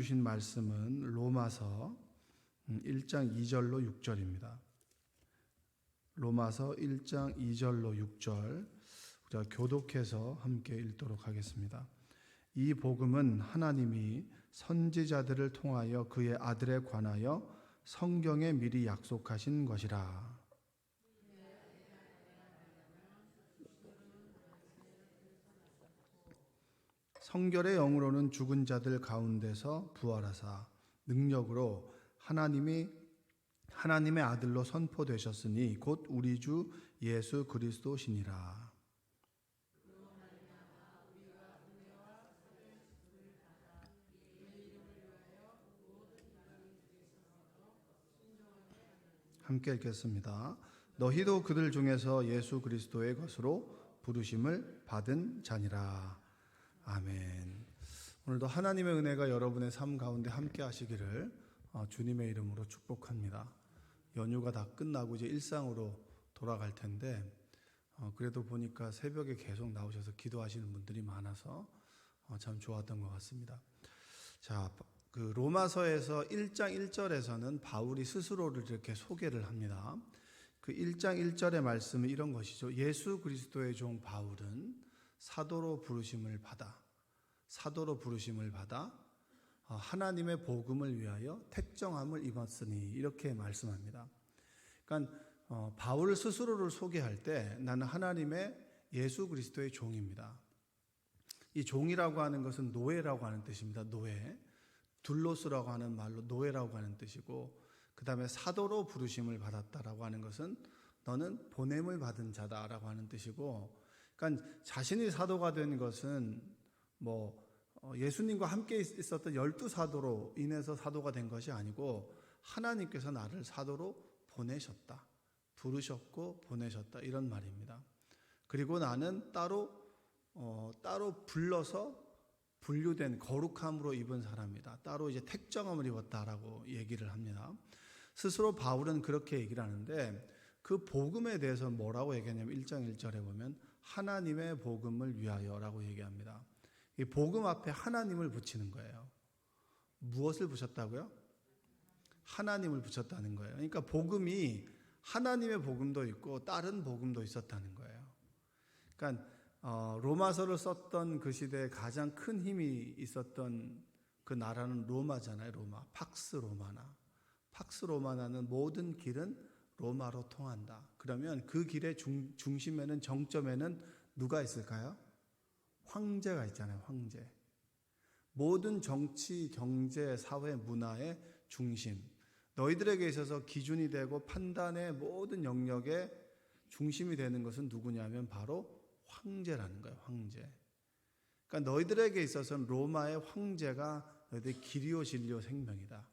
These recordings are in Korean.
주신 말씀은 로마서 1장 2절로 6절입니다. 로마서 1장 2절로 6절 우리가 교독해서 함께 읽도록 하겠습니다. 이 복음은 하나님이 선지자들을 통하여 그의 아들에 관하여 성경에 미리 약속하신 것이라. 성결의 영으로는 죽은 자들 가운데서 부활하사 능력으로 하나님의 아들로 선포되셨으니 곧 우리 주 예수 그리스도시니라. 함께 읽겠습니다. 너희도 그들 중에서 예수 그리스도의 것으로 부르심을 받은 자니라. 아멘. 오늘도 하나님의 은혜가 여러분의 삶 가운데 함께 하시기를 주님의 이름으로 축복합니다. 연휴가 다 끝나고 이제 일상으로 돌아갈 텐데 그래도 보니까 새벽에 계속 나오셔서 기도하시는 분들이 많아서 참 좋았던 것 같습니다. 자, 그 로마서에서 1장 1절에서는 바울이 스스로를 이렇게 소개를 합니다. 그 1장 1절의 말씀은 이런 것이죠. 예수 그리스도의 종 바울은 사도로 부르심을 받아 하나님의 복음을 위하여 택정함을 입었으니 이렇게 말씀합니다. 그러니까 바울 스스로를 소개할 때 나는 하나님의 예수 그리스도의 종입니다. 이 종이라고 하는 것은 노예라고 하는 뜻입니다. 노예. 둘로스라고 하는 말로 노예라고 하는 뜻이고, 그 다음에 사도로 부르심을 받았다라고 하는 것은 너는 보냄을 받은 자다라고 하는 뜻이고, 그러니까 자신이 사도가 된 것은 예수님과 함께 있었던 12사도로 인해서 사도가 된 것이 아니고 하나님께서 나를 사도로 보내셨다. 부르셨고 보내셨다. 이런 말입니다. 그리고 나는 따로 불러서 분류된 거룩함으로 입은 사람이다. 따로 이제 택정함을 입었다라고 얘기를 합니다. 스스로 바울은 그렇게 얘기를 하는데 그 복음에 대해서 뭐라고 얘기하냐면 1장 1절에 보면 하나님의 복음을 위하여라고 얘기합니다. 이 복음 앞에 하나님을 붙이는 거예요. 무엇을 붙였다고요? 하나님을 붙였다는 거예요. 그러니까 복음이 하나님의 복음도 있고 다른 복음도 있었다는 거예요. 그러니까 로마서를 썼던 그 시대에 가장 큰 힘이 있었던 그 나라는 로마잖아요. 로마. 팍스 로마나는 모든 길은 로마로 통한다. 그러면 그 길의 중심에는, 정점에는 누가 있을까요? 황제가 있잖아요. 황제. 모든 정치, 경제, 사회, 문화의 중심, 너희들에게 있어서 기준이 되고 판단의 모든 영역의 중심이 되는 것은 누구냐면 바로 황제라는 거예요. 황제. 그러니까 너희들에게 있어서는 로마의 황제가 너희들의 길이요 진리요 생명이다.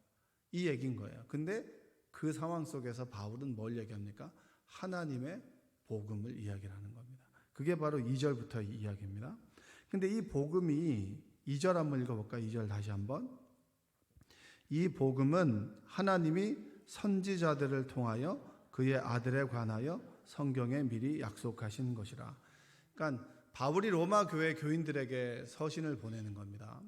이 얘기인 거예요. 근데 그 상황 속에서 바울은 뭘 얘기합니까? 하나님의 복음을 이야기를 하는 겁니다. 그게 바로 2절부터 이야기입니다. 근데 이 복음이 2절 한번 읽어볼까요? 2절 다시 한번. 이 복음은 하나님이 선지자들을 통하여 그의 아들에 관하여 성경에 미리 약속하신 것이라. 그러니까 바울이 로마 교회 교인들에게 서신을 보내는 겁니다.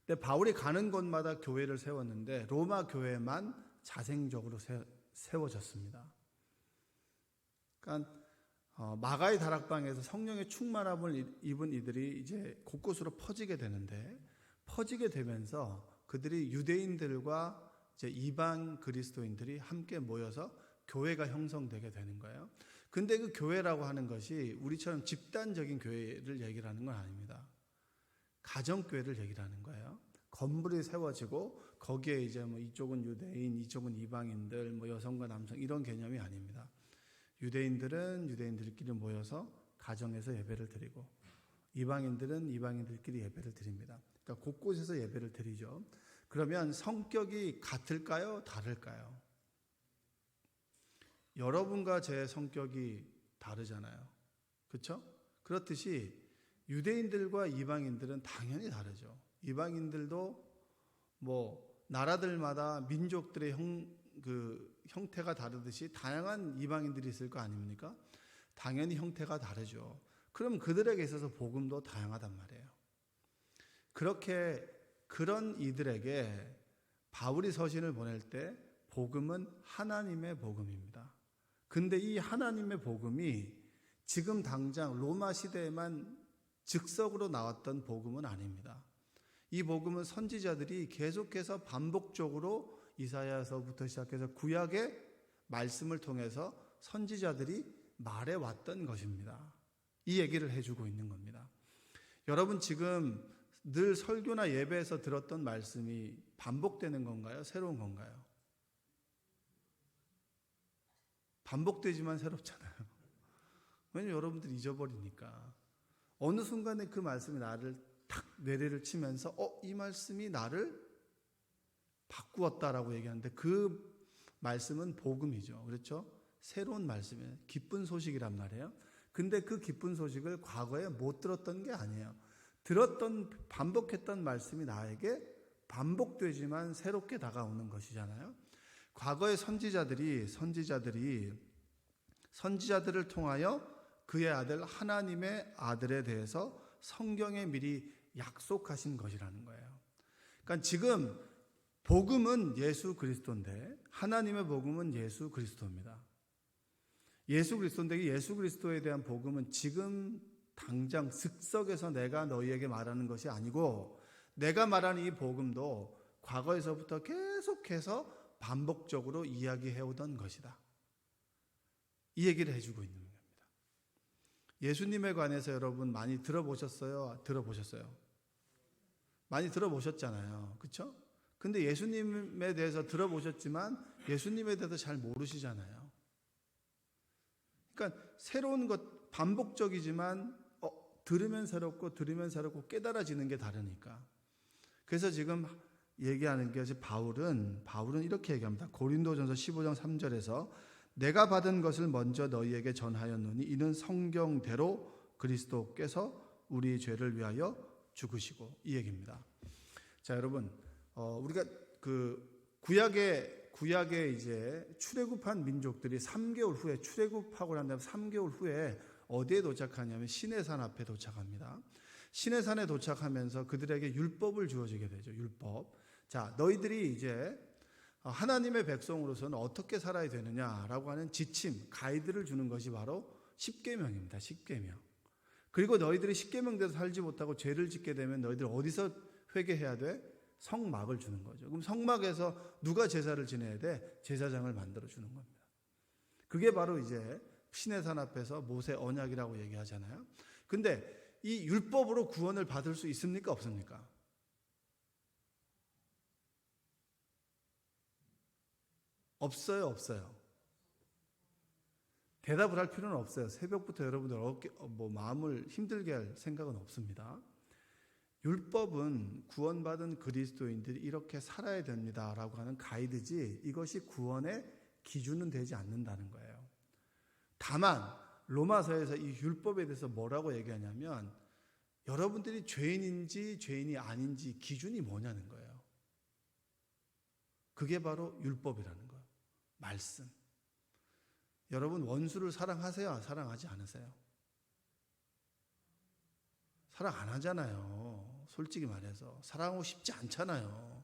근데 바울이 가는 곳마다 교회를 세웠는데 로마 교회만 자생적으로 세워졌습니다. 그러니까 마가의 다락방에서 성령의 충만함을 입은 이들이 이제 곳곳으로 퍼지게 되는데, 퍼지게 되면서 그들이 유대인들과 이제 이방 그리스도인들이 함께 모여서 교회가 형성되게 되는 거예요. 근데 그 교회라고 하는 것이 우리처럼 집단적인 교회를 얘기를 하는 건 아닙니다. 가정교회를 얘기를 하는 거예요. 건물이 세워지고 거기에 이제 이쪽은 유대인, 이쪽은 이방인들, 여성과 남성 이런 개념이 아닙니다. 유대인들은 유대인들끼리 모여서 가정에서 예배를 드리고, 이방인들은 이방인들끼리 예배를 드립니다. 그러니까 곳곳에서 예배를 드리죠. 그러면 성격이 같을까요? 다를까요? 여러분과 제 성격이 다르잖아요. 그렇죠? 그렇듯이 유대인들과 이방인들은 당연히 다르죠. 이방인들도 나라들마다 민족들의 형태가 다르듯이 다양한 이방인들이 있을 거 아닙니까? 당연히 형태가 다르죠. 그럼 그들에게 있어서 복음도 다양하단 말이에요. 그렇게 그런 이들에게 바울이 서신을 보낼 때 복음은 하나님의 복음입니다. 근데 이 하나님의 복음이 지금 당장 로마 시대에만 즉석으로 나왔던 복음은 아닙니다. 이 복음은 선지자들이 계속해서 반복적으로 이사야서부터 시작해서 구약의 말씀을 통해서 선지자들이 말해왔던 것입니다. 이 얘기를 해주고 있는 겁니다. 여러분 지금 늘 설교나 예배에서 들었던 말씀이 반복되는 건가요? 새로운 건가요? 반복되지만 새롭잖아요. 왜냐면 여러분들이 잊어버리니까. 어느 순간에 그 말씀이 나를 탁 내리를 치면서 이 말씀이 나를 바꾸었다라고 얘기하는데 그 말씀은 복음이죠. 그렇죠? 새로운 말씀이에요. 기쁜 소식이란 말이에요. 근데 그 기쁜 소식을 과거에 못 들었던 게 아니에요. 반복했던 말씀이 나에게 반복되지만 새롭게 다가오는 것이잖아요. 과거의 선지자들을 통하여 그의 아들 하나님의 아들에 대해서 성경에 미리 약속하신 것이라는 거예요. 그러니까 지금 복음은 예수 그리스도인데 하나님의 복음은 예수 그리스도입니다. 예수 그리스도인데 예수 그리스도에 대한 복음은 지금 당장 즉석에서 내가 너희에게 말하는 것이 아니고 내가 말하는 이 복음도 과거에서부터 계속해서 반복적으로 이야기해오던 것이다. 이 얘기를 해주고 있는 겁니다. 예수님에 관해서 여러분 많이 들어보셨어요? 많이 들어보셨잖아요. 그렇죠? 근데 예수님에 대해서 들어보셨지만 예수님에 대해서 잘 모르시잖아요. 그러니까 새로운 것 반복적이지만 들으면 새롭고 깨달아지는 게 다르니까. 그래서 지금 얘기하는 게 바울은 이렇게 얘기합니다. 고린도전서 15장 3절에서 내가 받은 것을 먼저 너희에게 전하였노니 이는 성경대로 그리스도께서 우리 죄를 위하여 죽으시고 이 얘기입니다. 자, 여러분, 우리가 그 구약에 이제 출애굽한 민족들이 3개월 후에 출애굽하고 난 다음에 3개월 후에 어디에 도착하냐면 시내산 앞에 도착합니다. 시내산에 도착하면서 그들에게 율법을 주어지게 되죠. 율법. 자, 너희들이 이제 하나님의 백성으로서는 어떻게 살아야 되느냐라고 하는 지침, 가이드를 주는 것이 바로 십계명입니다. 십계명. 그리고 너희들이 십계명대로 살지 못하고 죄를 짓게 되면 너희들 어디서 회개해야 돼? 성막을 주는 거죠. 그럼 성막에서 누가 제사를 지내야 돼? 제사장을 만들어 주는 겁니다. 그게 바로 이제 시내산 앞에서 모세 언약이라고 얘기하잖아요. 근데 이 율법으로 구원을 받을 수 있습니까? 없습니까? 없어요. 대답을 할 필요는 없어요. 새벽부터 여러분들 마음을 힘들게 할 생각은 없습니다. 율법은 구원받은 그리스도인들이 이렇게 살아야 됩니다라고 하는 가이드지 이것이 구원의 기준은 되지 않는다는 거예요. 다만 로마서에서 이 율법에 대해서 뭐라고 얘기하냐면 여러분들이 죄인인지 죄인이 아닌지 기준이 뭐냐는 거예요. 그게 바로 율법이라는 거예요. 말씀. 여러분 원수를 사랑하세요? 사랑하지 않으세요? 사랑 안 하잖아요. 솔직히 말해서 사랑하고 싶지 않잖아요.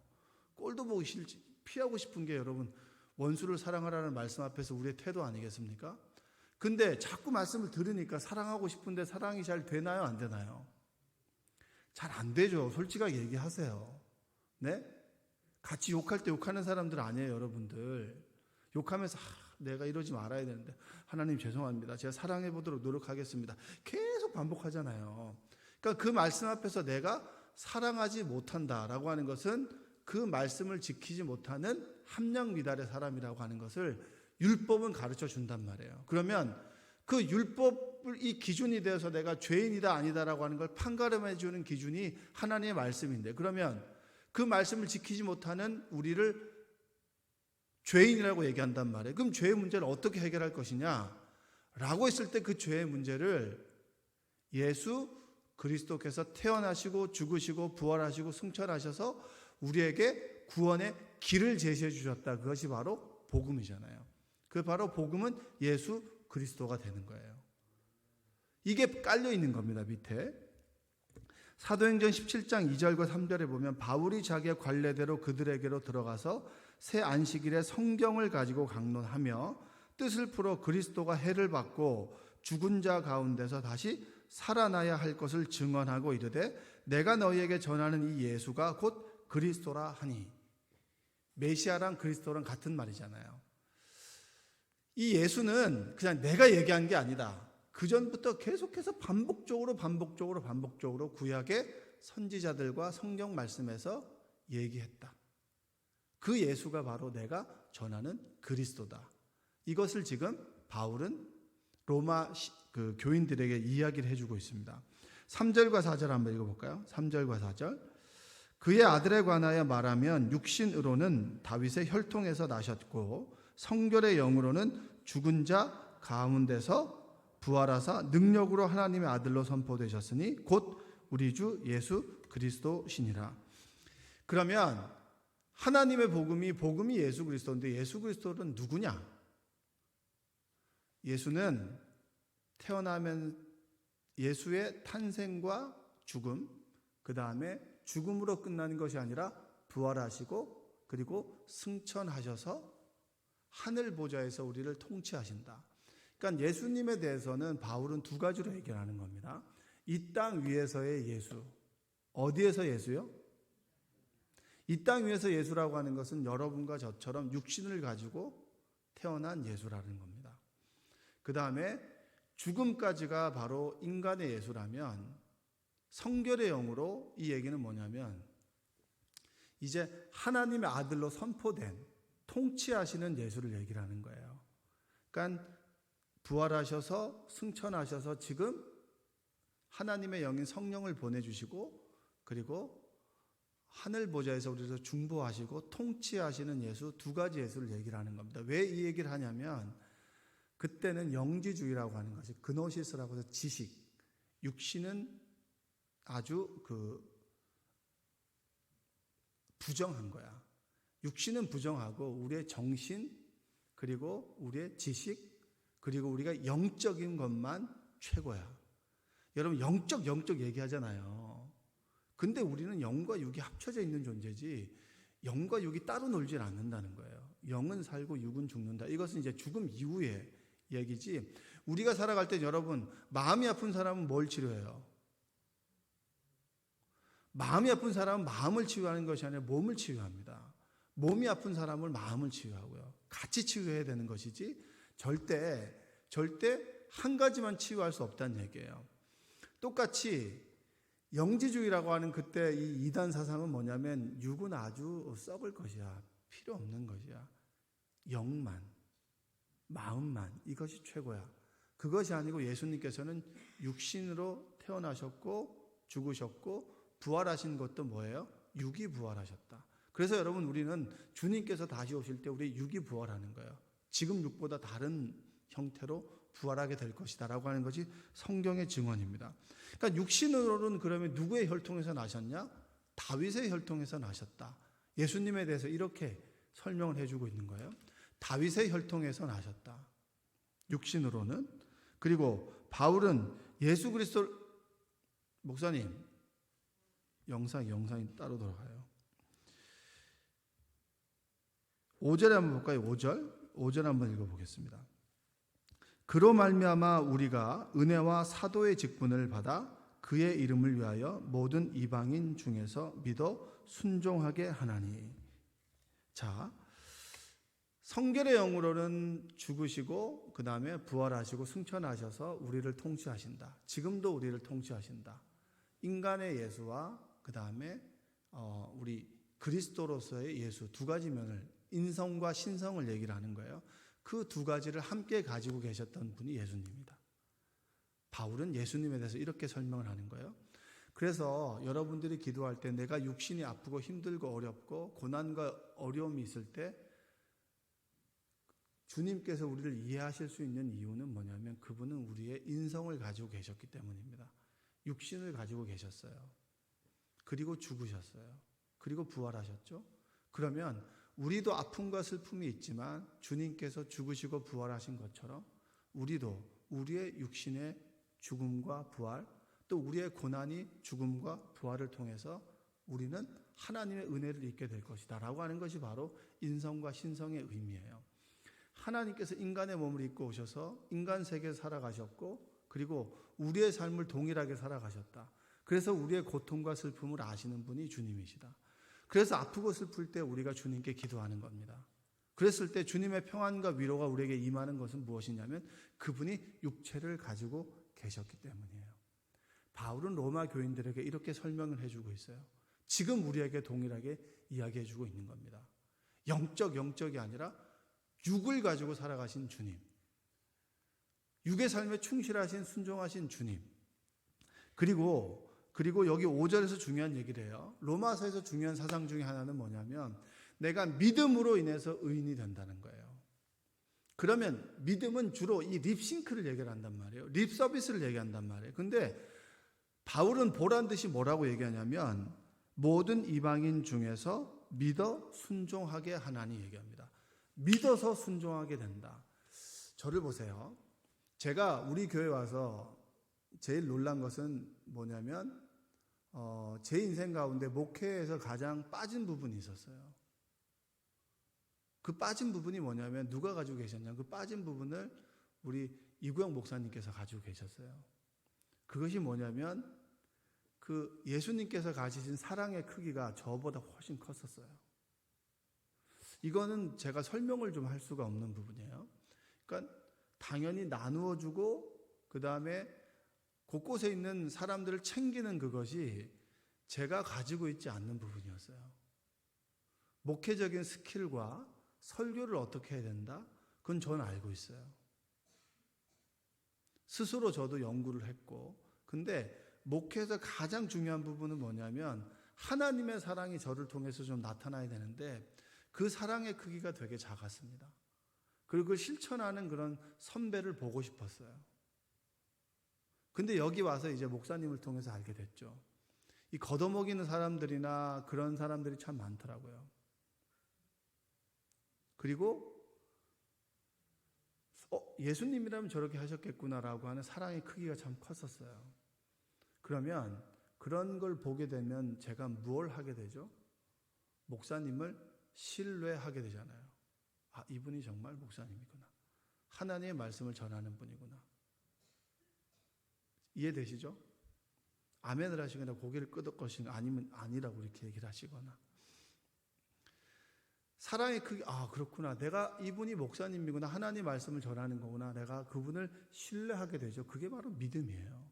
꼴도 보기 싫지 피하고 싶은 게 여러분 원수를 사랑하라는 말씀 앞에서 우리의 태도 아니겠습니까? 근데 자꾸 말씀을 들으니까 사랑하고 싶은데 사랑이 잘 되나요? 안 되나요? 잘 안 되죠. 솔직하게 얘기하세요. 네? 같이 욕할 때 욕하는 사람들 아니에요, 여러분들. 욕하면서 내가 이러지 말아야 되는데 하나님 죄송합니다. 제가 사랑해 보도록 노력하겠습니다. 계속 반복하잖아요. 그러니까 그 말씀 앞에서 내가 사랑하지 못한다라고 하는 것은 그 말씀을 지키지 못하는 함량미달의 사람이라고 하는 것을 율법은 가르쳐 준단 말이에요. 그러면 그 율법을 이 기준이 되어서 내가 죄인이다 아니다라고 하는 걸 판가름해 주는 기준이 하나님의 말씀인데 그러면 그 말씀을 지키지 못하는 우리를 죄인이라고 얘기한단 말이에요. 그럼 죄의 문제를 어떻게 해결할 것이냐? 라고 했을 때 그 죄의 문제를 예수 그리스도께서 태어나시고 죽으시고 부활하시고 승천하셔서 우리에게 구원의 길을 제시해 주셨다. 그것이 바로 복음이잖아요. 그 바로 복음은 예수 그리스도가 되는 거예요. 이게 깔려 있는 겁니다. 밑에 사도행전 17장 2절과 3절에 보면 바울이 자기의 관례대로 그들에게로 들어가서 새 안식일에 성경을 가지고 강론하며 뜻을 풀어 그리스도가 해를 받고 죽은 자 가운데서 다시 살아나야 할 것을 증언하고 이르되 내가 너희에게 전하는 이 예수가 곧 그리스도라 하니. 메시아랑 그리스도랑 같은 말이잖아요. 이 예수는 그냥 내가 얘기한 게 아니다. 그 전부터 계속해서 반복적으로 구약의 선지자들과 성경 말씀에서 얘기했다. 그 예수가 바로 내가 전하는 그리스도다. 이것을 지금 바울은 로마 교인들에게 이야기를 해주고 있습니다. 3절과 4절 한번 읽어볼까요? 3절과 4절. 그의 아들에 관하여 말하면 육신으로는 다윗의 혈통에서 나셨고 성결의 영으로는 죽은 자 가운데서 부활하사 능력으로 하나님의 아들로 선포되셨으니 곧 우리 주 예수 그리스도시니라. 그러면 하나님의 복음이 예수 그리스도인데 예수 그리스도는 누구냐? 예수는 태어나면 예수의 탄생과 죽음, 그 다음에 죽음으로 끝나는 것이 아니라 부활하시고 그리고 승천하셔서 하늘 보좌에서 우리를 통치하신다. 그러니까 예수님에 대해서는 바울은 두 가지로 얘기하는 겁니다. 이 땅 위에서의 예수. 어디에서 예수요? 이 땅 위에서 예수라고 하는 것은 여러분과 저처럼 육신을 가지고 태어난 예수라는 겁니다. 그 다음에 죽음까지가 바로 인간의 예수라면 성결의 영으로 이 얘기는 뭐냐면 이제 하나님의 아들로 선포된 통치하시는 예수를 얘기를 하는 거예요. 그러니까 부활하셔서 승천하셔서 지금 하나님의 영인 성령을 보내주시고 그리고 하늘 보좌에서 우리를 중보하시고 통치하시는 예수, 두 가지 예수를 얘기를 하는 겁니다. 왜 이 얘기를 하냐면 그때는 영지주의라고 하는 것이 그노시스라고 해서 지식, 육신은 아주 부정한 거야. 육신은 부정하고 우리의 정신 그리고 우리의 지식 그리고 우리가 영적인 것만 최고야. 여러분 영적 얘기하잖아요. 근데 우리는 영과 육이 합쳐져 있는 존재지 영과 육이 따로 놀질 않는다는 거예요. 영은 살고 육은 죽는다. 이것은 이제 죽음 이후의 얘기지. 우리가 살아갈 때 여러분 마음이 아픈 사람은 뭘 치료해요? 마음이 아픈 사람은 마음을 치유하는 것이 아니라 몸을 치유합니다. 몸이 아픈 사람을 마음을 치유하고요. 같이 치유해야 되는 것이지 절대 한 가지만 치유할 수 없다는 얘기예요. 똑같이 영지주의라고 하는 그때 이 이단 사상은 뭐냐면 육은 아주 썩을 것이야. 필요 없는 것이야. 영만, 마음만 이것이 최고야. 그것이 아니고 예수님께서는 육신으로 태어나셨고 죽으셨고 부활하신 것도 뭐예요? 육이 부활하셨다. 그래서 여러분 우리는 주님께서 다시 오실 때 우리 육이 부활하는 거예요. 지금 육보다 다른 형태로 부활하게 될 것이다 라고 하는 것이 성경의 증언입니다. 그러니까 육신으로는 그러면 누구의 혈통에서 나셨냐? 다윗의 혈통에서 나셨다. 예수님에 대해서 이렇게 설명을 해주고 있는 거예요. 다윗의 혈통에서 나셨다. 육신으로는. 그리고 바울은 예수 그리스도 목사님 영상이 따로 돌아가요. 5절에 한번 볼까요? 5절 한번 읽어보겠습니다. 그로 말미암아 우리가 은혜와 사도의 직분을 받아 그의 이름을 위하여 모든 이방인 중에서 믿어 순종하게 하나니. 자, 성결의 영으로는 죽으시고 그 다음에 부활하시고 승천하셔서 우리를 통치하신다. 지금도 우리를 통치하신다. 인간의 예수와 그 다음에 우리 그리스도로서의 예수 두 가지 면을 인성과 신성을 얘기를 하는 거예요. 그 두 가지를 함께 가지고 계셨던 분이 예수님입니다. 바울은 예수님에 대해서 이렇게 설명을 하는 거예요. 그래서 여러분들이 기도할 때 내가 육신이 아프고 힘들고 어렵고 고난과 어려움이 있을 때 주님께서 우리를 이해하실 수 있는 이유는 뭐냐면 그분은 우리의 인성을 가지고 계셨기 때문입니다. 육신을 가지고 계셨어요. 그리고 죽으셨어요. 그리고 부활하셨죠. 그러면 우리도 아픔과 슬픔이 있지만 주님께서 죽으시고 부활하신 것처럼 우리도 우리의 육신의 죽음과 부활 또 우리의 고난이 죽음과 부활을 통해서 우리는 하나님의 은혜를 입게 될 것이다 라고 하는 것이 바로 인성과 신성의 의미예요. 하나님께서 인간의 몸을 입고 오셔서 인간 세계에서 살아가셨고, 그리고 우리의 삶을 동일하게 살아가셨다. 그래서 우리의 고통과 슬픔을 아시는 분이 주님이시다. 그래서 아프고 슬플 때 우리가 주님께 기도하는 겁니다. 그랬을 때 주님의 평안과 위로가 우리에게 임하는 것은 무엇이냐면 그분이 육체를 가지고 계셨기 때문이에요. 바울은 로마 교인들에게 이렇게 설명을 해주고 있어요. 지금 우리에게 동일하게 이야기해주고 있는 겁니다. 영적이 아니라 육을 가지고 살아가신 주님, 육의 삶에 충실하신 순종하신 주님, 그리고 여기 5절에서 중요한 얘기를 해요. 로마서에서 중요한 사상 중에 하나는 뭐냐면 내가 믿음으로 인해서 의인이 된다는 거예요. 그러면 믿음은 주로 이 립싱크를 얘기한단 말이에요. 립서비스를 얘기한단 말이에요. 근데 바울은 보란 듯이 뭐라고 얘기하냐면 모든 이방인 중에서 믿어 순종하게 하나니 얘기합니다. 믿어서 순종하게 된다. 저를 보세요. 제가 우리 교회 와서 제일 놀란 것은 뭐냐면 제 인생 가운데 목회에서 가장 빠진 부분이 있었어요. 그 빠진 부분이 뭐냐면 누가 가지고 계셨냐면 그 빠진 부분을 우리 이구영 목사님께서 가지고 계셨어요. 그것이 뭐냐면 그 예수님께서 가지신 사랑의 크기가 저보다 훨씬 컸었어요. 이거는 제가 설명을 좀 할 수가 없는 부분이에요. 그러니까 당연히 나누어주고 그 다음에 곳곳에 있는 사람들을 챙기는 그것이 제가 가지고 있지 않는 부분이었어요. 목회적인 스킬과 설교를 어떻게 해야 된다? 그건 저는 알고 있어요. 스스로 저도 연구를 했고, 근데 목회에서 가장 중요한 부분은 뭐냐면 하나님의 사랑이 저를 통해서 좀 나타나야 되는데 그 사랑의 크기가 되게 작았습니다. 그리고 그걸 실천하는 그런 선배를 보고 싶었어요. 근데 여기 와서 이제 목사님을 통해서 알게 됐죠. 이 걷어먹이는 사람들이나 그런 사람들이 참 많더라고요. 그리고 예수님이라면 저렇게 하셨겠구나라고 하는 사랑의 크기가 참 컸었어요. 그러면 그런 걸 보게 되면 제가 무엇을 하게 되죠? 목사님을 신뢰하게 되잖아요. 아, 이분이 정말 목사님이구나. 하나님의 말씀을 전하는 분이구나. 이해되시죠? 아멘을 하시거나 고개를 끄덕거시거나 아니면 아니라고 이렇게 얘기를 하시거나. 사랑의 크기, 아, 그렇구나. 내가 이분이 목사님이구나. 하나님의 말씀을 전하는 거구나. 내가 그분을 신뢰하게 되죠. 그게 바로 믿음이에요.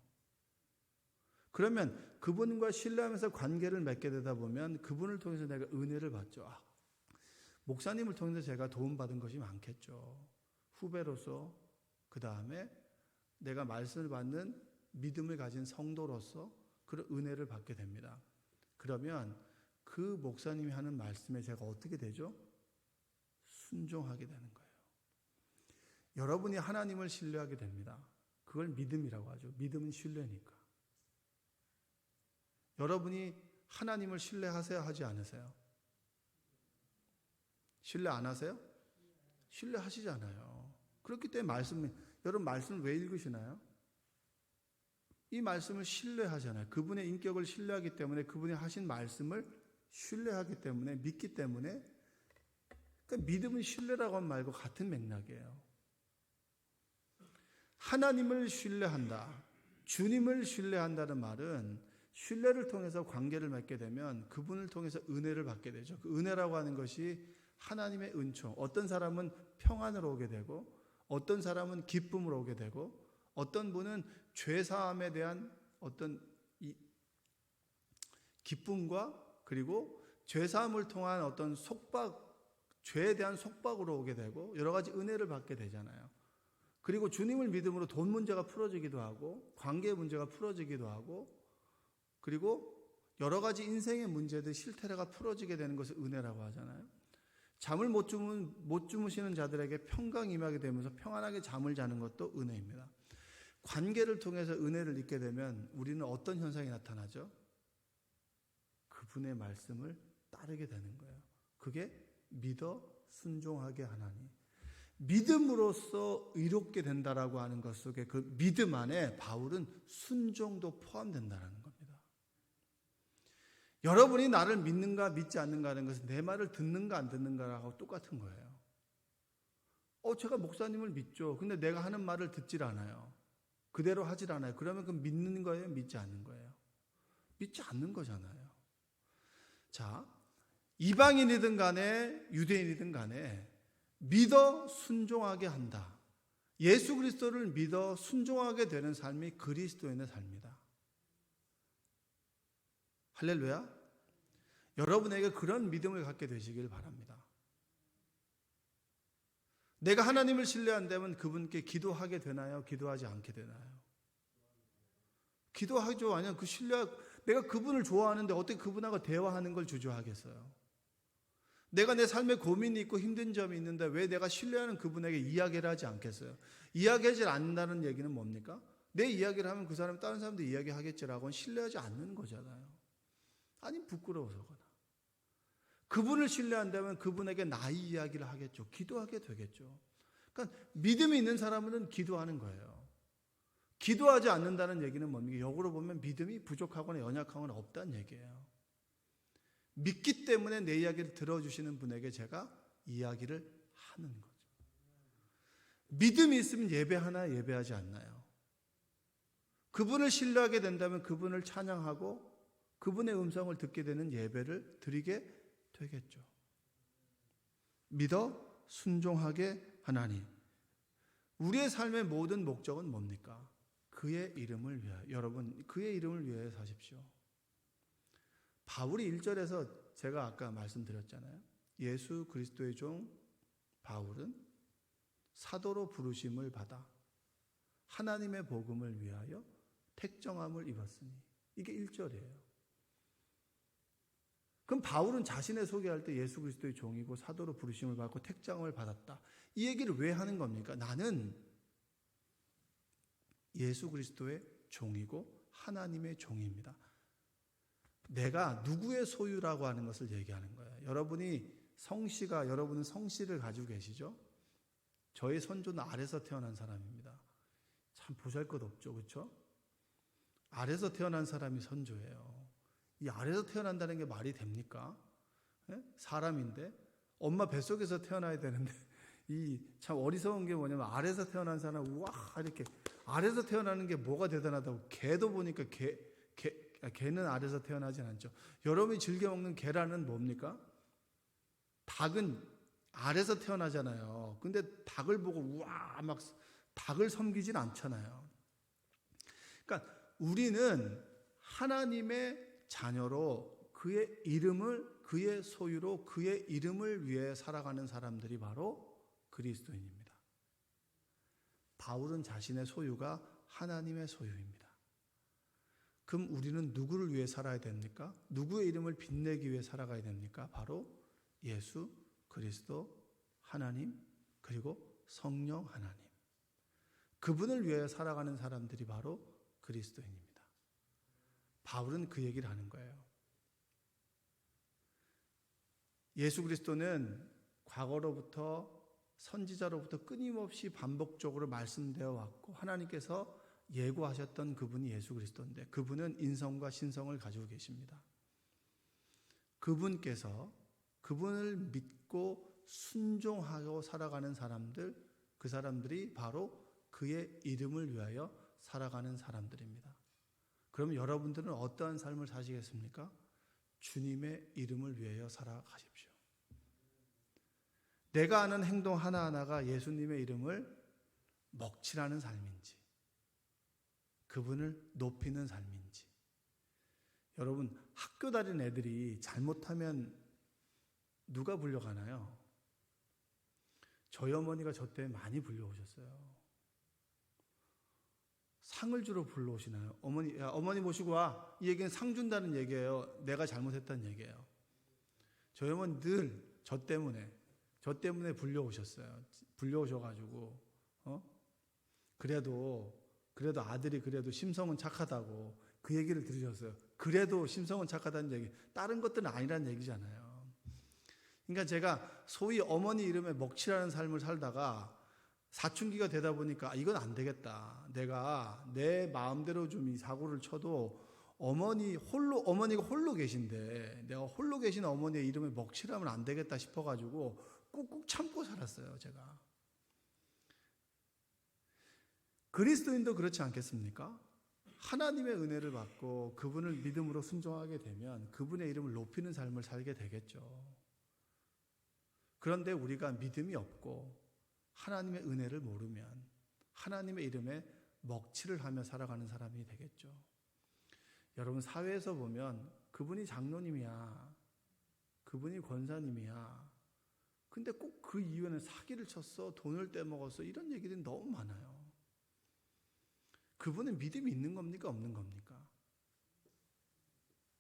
그러면 그분과 신뢰하면서 관계를 맺게 되다 보면 그분을 통해서 내가 은혜를 받죠. 아, 목사님을 통해서 제가 도움받은 것이 많겠죠. 후배로서, 그 다음에 내가 말씀을 받는 믿음을 가진 성도로서 그런 은혜를 받게 됩니다. 그러면 그 목사님이 하는 말씀에 제가 어떻게 되죠? 순종하게 되는 거예요. 여러분이 하나님을 신뢰하게 됩니다. 그걸 믿음이라고 하죠. 믿음은 신뢰니까. 여러분이 하나님을 신뢰하세요? 하지 않으세요? 신뢰 안 하세요? 신뢰하시잖아요. 그렇기 때문에 여러분 말씀을 왜 읽으시나요? 이 말씀을 신뢰하잖아요. 그분의 인격을 신뢰하기 때문에 그분이 하신 말씀을 신뢰하기 때문에 믿기 때문에 그러니까 믿음은 신뢰라고 하면 말고 같은 맥락이에요. 하나님을 신뢰한다. 주님을 신뢰한다는 말은 신뢰를 통해서 관계를 맺게 되면 그분을 통해서 은혜를 받게 되죠. 그 은혜라고 하는 것이 하나님의 은총. 어떤 사람은 평안으로 오게 되고 어떤 사람은 기쁨으로 오게 되고 어떤 분은 죄사함에 대한 어떤 이 기쁨과 그리고 죄사함을 통한 어떤 죄에 대한 속박으로 오게 되고 여러 가지 은혜를 받게 되잖아요. 그리고 주님을 믿음으로 돈 문제가 풀어지기도 하고 관계 문제가 풀어지기도 하고 그리고 여러 가지 인생의 문제들 실태가 풀어지게 되는 것을 은혜라고 하잖아요. 잠을 못 주무시는 자들에게 평강이 임하게 되면서 평안하게 잠을 자는 것도 은혜입니다. 관계를 통해서 은혜를 잊게 되면 우리는 어떤 현상이 나타나죠? 그분의 말씀을 따르게 되는 거예요. 그게 믿어 순종하게 하나니. 믿음으로써 의롭게 된다라고 하는 것 속에 그 믿음 안에 바울은 순종도 포함된다는 겁니다. 여러분이 나를 믿는가 믿지 않는가 하는 것은 내 말을 듣는가 안 듣는가하고 똑같은 거예요. 제가 목사님을 믿죠. 근데 내가 하는 말을 듣질 않아요. 그대로 하질 않아요. 그러면 그 믿는 거예요? 믿지 않는 거예요? 믿지 않는 거잖아요. 자, 이방인이든 간에 유대인이든 간에 믿어 순종하게 한다. 예수 그리스도를 믿어 순종하게 되는 삶이 그리스도인의 삶이다. 할렐루야. 여러분에게 그런 믿음을 갖게 되시길 바랍니다. 내가 하나님을 신뢰한다면 그분께 기도하게 되나요? 기도하지 않게 되나요? 기도하죠. 아니면 그 신뢰, 내가 그분을 좋아하는데 어떻게 그분하고 대화하는 걸 주저하겠어요? 내가 내 삶에 고민이 있고 힘든 점이 있는데 왜 내가 신뢰하는 그분에게 이야기를 하지 않겠어요? 이야기하지 않는다는 얘기는 뭡니까? 내 이야기를 하면 그 사람이 다른 사람도 이야기하겠지라고는 신뢰하지 않는 거잖아요. 아니면 부끄러워서거나. 그분을 신뢰한다면 그분에게 나의 이야기를 하겠죠. 기도하게 되겠죠. 그러니까 믿음이 있는 사람은 기도하는 거예요. 기도하지 않는다는 얘기는 뭡니까? 역으로 보면 믿음이 부족하거나 연약하거나 없다는 얘기예요. 믿기 때문에 내 이야기를 들어주시는 분에게 제가 이야기를 하는 거죠. 믿음이 있으면 예배하나 예배하지 않나요? 그분을 신뢰하게 된다면 그분을 찬양하고 그분의 음성을 듣게 되는 예배를 드리게 되겠죠. 믿어 순종하게 하나니. 우리의 삶의 모든 목적은 뭡니까? 그의 이름을 위하여. 여러분, 그의 이름을 위하여 사십시오. 바울이 1절에서 제가 아까 말씀드렸잖아요. 예수 그리스도의 종 바울은 사도로 부르심을 받아 하나님의 복음을 위하여 택정함을 입었으니. 이게 1절이에요. 그럼 바울은 자신의 소개할 때 예수 그리스도의 종이고 사도로 부르심을 받고 택정함을 받았다. 이 얘기를 왜 하는 겁니까? 나는 예수 그리스도의 종이고 하나님의 종입니다. 내가 누구의 소유라고 하는 것을 얘기하는 거예요. 여러분은 성씨를 가지고 계시죠? 저의 선조는 알에서 태어난 사람입니다. 참 보잘것없죠, 그렇죠? 알에서 태어난 사람이 선조예요. 이 알에서 태어난다는 게 말이 됩니까? 사람인데 엄마 뱃속에서 태어나야 되는데 이 참 어리석은 게 뭐냐면 알에서 태어난 사람 우와 이렇게 알에서 태어나는 게 뭐가 대단하다고. 개도 보니까 개는 알에서 태어나진 않죠. 여러분이 즐겨 먹는 계란은 뭡니까? 닭은 알에서 태어나잖아요. 근데 닭을 보고 우와 막 닭을 섬기진 않잖아요. 그러니까 우리는 하나님의 자녀로 그의 이름을, 그의 소유로 그의 이름을 위해 살아가는 사람들이 바로 그리스도인입니다. 바울은 자신의 소유가 하나님의 소유입니다. 그럼 우리는 누구를 위해 살아야 됩니까? 누구의 이름을 빛내기 위해 살아가야 됩니까? 바로 예수 그리스도 하나님 그리고 성령 하나님. 그분을 위해 살아가는 사람들이 바로 그리스도인입니다. 바울은 그 얘기를 하는 거예요. 예수 그리스도는 과거로부터 선지자로부터 끊임없이 반복적으로 말씀되어 왔고 하나님께서 예고하셨던 그분이 예수 그리스도인데 그분은 인성과 신성을 가지고 계십니다. 그분께서 그분을 믿고 순종하고 살아가는 사람들, 그 사람들이 바로 그의 이름을 위하여 살아가는 사람들입니다. 그럼 여러분들은 어떠한 삶을 사시겠습니까? 주님의 이름을 위하여 살아가십시오. 내가 하는 행동 하나하나가 예수님의 이름을 먹칠하는 삶인지 그분을 높이는 삶인지. 여러분 학교 다니는 애들이 잘못하면 누가 불려가나요? 저희 어머니가 저 때 많이 불려오셨어요. 상을 주러 불러오시나요? 어머니 모시고 와. 이 얘기는 상 준다는 얘기예요. 내가 잘못했다는 얘기예요. 저희 어머니 늘 저 때문에 불려오셨어요. 불려오셔가지고 그래도 아들이 그래도 심성은 착하다고 그 얘기를 들으셨어요. 그래도 심성은 착하다는 얘기, 다른 것들은 아니라는 얘기잖아요. 그러니까 제가 소위 어머니 이름에 먹칠하는 삶을 살다가 사춘기가 되다 보니까 이건 안 되겠다. 내가 내 마음대로 좀 이 사고를 쳐도 어머니가 홀로 계신데 내가 홀로 계신 어머니의 이름에 먹칠하면 안 되겠다 싶어가지고 꾹꾹 참고 살았어요, 제가. 그리스도인도 그렇지 않겠습니까? 하나님의 은혜를 받고 그분을 믿음으로 순종하게 되면 그분의 이름을 높이는 삶을 살게 되겠죠. 그런데 우리가 믿음이 없고 하나님의 은혜를 모르면 하나님의 이름에 먹칠을 하며 살아가는 사람이 되겠죠. 여러분, 사회에서 보면 그분이 장로님이야, 그분이 권사님이야, 근데 꼭 그 이유에는 사기를 쳤어, 돈을 떼먹었어, 이런 얘기들이 너무 많아요. 그분은 믿음이 있는 겁니까, 없는 겁니까?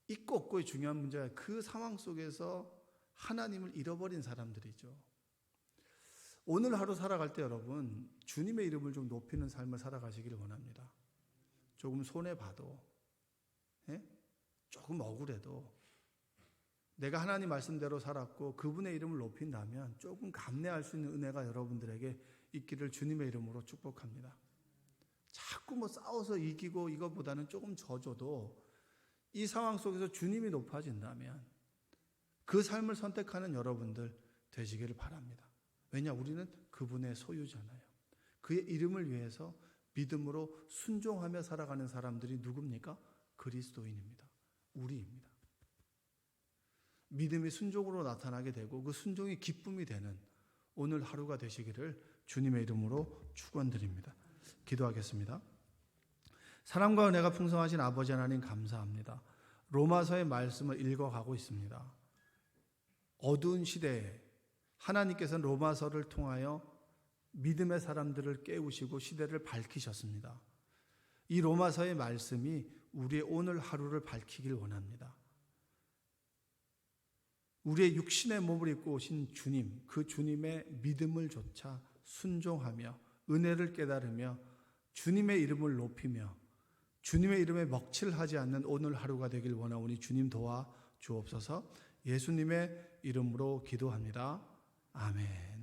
있고 없고의 중요한 문제가 그 상황 속에서 하나님을 잃어버린 사람들이죠. 오늘 하루 살아갈 때 여러분, 주님의 이름을 좀 높이는 삶을 살아가시기를 원합니다. 조금 손해봐도, 조금 억울해도 내가 하나님 말씀대로 살았고 그분의 이름을 높인다면 조금 감내할 수 있는 은혜가 여러분들에게 있기를 주님의 이름으로 축복합니다. 자꾸 싸워서 이기고 이것보다는 조금 져줘도 이 상황 속에서 주님이 높아진다면 그 삶을 선택하는 여러분들 되시기를 바랍니다. 왜냐, 우리는 그분의 소유잖아요. 그의 이름을 위해서 믿음으로 순종하며 살아가는 사람들이 누굽니까? 그리스도인입니다. 우리입니다. 믿음이 순종으로 나타나게 되고 그 순종이 기쁨이 되는 오늘 하루가 되시기를 주님의 이름으로 축원드립니다. 기도하겠습니다. 사랑과 은혜가 풍성하신 아버지 하나님, 감사합니다. 로마서의 말씀을 읽어가고 있습니다. 어두운 시대에 하나님께서는 로마서를 통하여 믿음의 사람들을 깨우시고 시대를 밝히셨습니다. 이 로마서의 말씀이 우리의 오늘 하루를 밝히길 원합니다. 우리의 육신의 몸을 입고 오신 주님, 그 주님의 믿음을 조차 순종하며 은혜를 깨달으며 주님의 이름을 높이며 주님의 이름에 먹칠하지 않는 오늘 하루가 되길 원하오니 주님 도와 주옵소서. 예수님의 이름으로 기도합니다. 아멘.